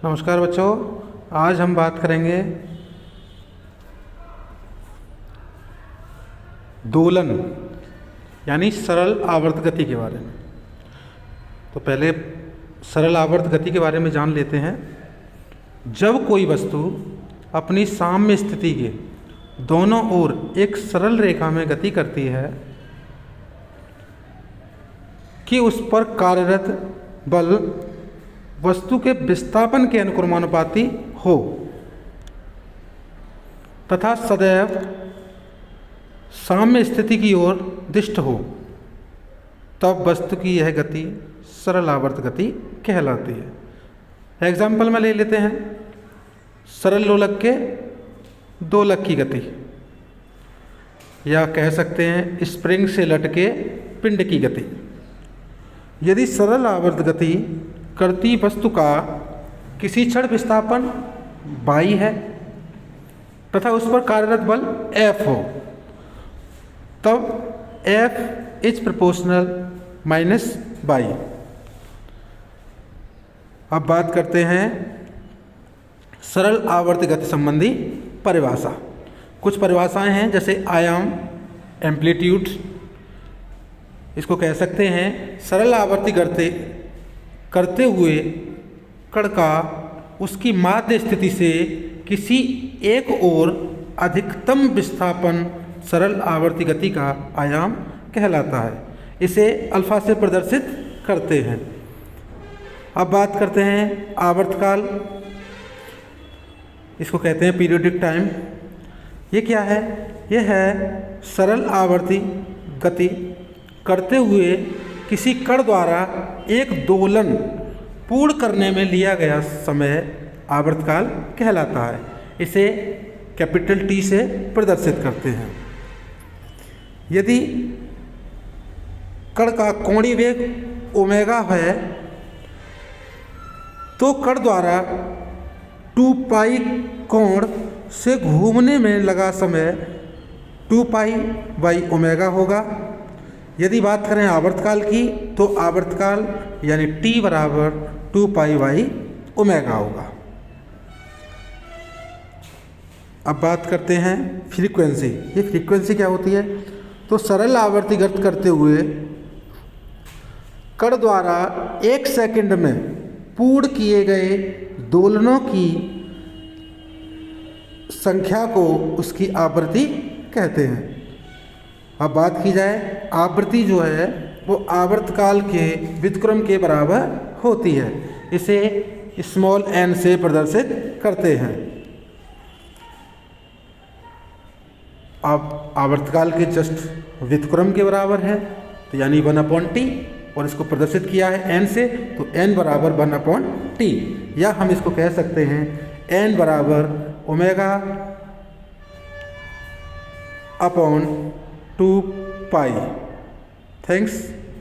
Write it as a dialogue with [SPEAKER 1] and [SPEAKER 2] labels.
[SPEAKER 1] नमस्कार बच्चों, आज हम बात करेंगे दोलन यानी सरल आवर्त गति के बारे में। तो पहले सरल आवर्त गति के बारे में जान लेते हैं। जब कोई वस्तु अपनी साम्य स्थिति के दोनों ओर एक सरल रेखा में गति करती है कि उस पर कार्यरत बल वस्तु के विस्थापन के अनुक्रमानुपाती हो तथा सदैव साम्य स्थिति की ओर दिष्ट हो, तब वस्तु की यह गति सरल आवर्त गति कहलाती है। एग्जाम्पल में ले लेते हैं सरल लोलक के दोलक की गति, या कह सकते हैं स्प्रिंग से लटके पिंड की गति। यदि सरल आवर्त गति करती वस्तु का किसी क्षण विस्थापन y है तथा उस पर कार्यरत बल F हो, तब F is proportional minus y। अब बात करते हैं सरल आवर्त गति संबंधी परिभाषा। कुछ परिभाषाएं हैं, जैसे आयाम, एम्पलीट्यूड। इसको कह सकते हैं सरल आवर्ती करते हुए कण का उसकी माध्य स्थिति से किसी एक ओर अधिकतम विस्थापन सरल आवर्ती गति का आयाम कहलाता है। इसे अल्फा से प्रदर्शित करते हैं। अब बात करते हैं आवर्तकाल। इसको कहते हैं पीरियोडिक टाइम। ये क्या है? यह है सरल आवर्ती गति करते हुए किसी कण द्वारा एक दोलन पूर्ण करने में लिया गया समय आवर्तकाल कहलाता है। इसे कैपिटल T से प्रदर्शित करते हैं। यदि कण का कोणीय वेग ओमेगा है तो कण द्वारा 2 पाई कोण से घूमने में लगा समय 2 पाई बाई ओमेगा होगा। यदि बात करें आवर्तकाल की तो आवर्तकाल यानी T बराबर 2 पाई बाई ओमेगा होगा। अब बात करते हैं फ्रीक्वेंसी। ये फ्रीक्वेंसी क्या होती है? तो सरल आवर्ती गति करते हुए कण द्वारा 1 सेकंड में पूर्ण किए गए दोलनों की संख्या को उसकी आवृत्ति कहते हैं। अब बात की जाए, आवृत्ति जो है वो आवर्तकाल के व्युत्क्रम के बराबर होती है। इसे स्मॉल n से प्रदर्शित करते हैं। अब आवर्तकाल के जस्ट व्युत्क्रम के बराबर है, तो यानी 1/t, और इसको प्रदर्शित किया है n से, तो n बराबर 1/t, या हम इसको कह सकते हैं n बराबर ओमेगा अपॉन 2 पाई। थैंक्स।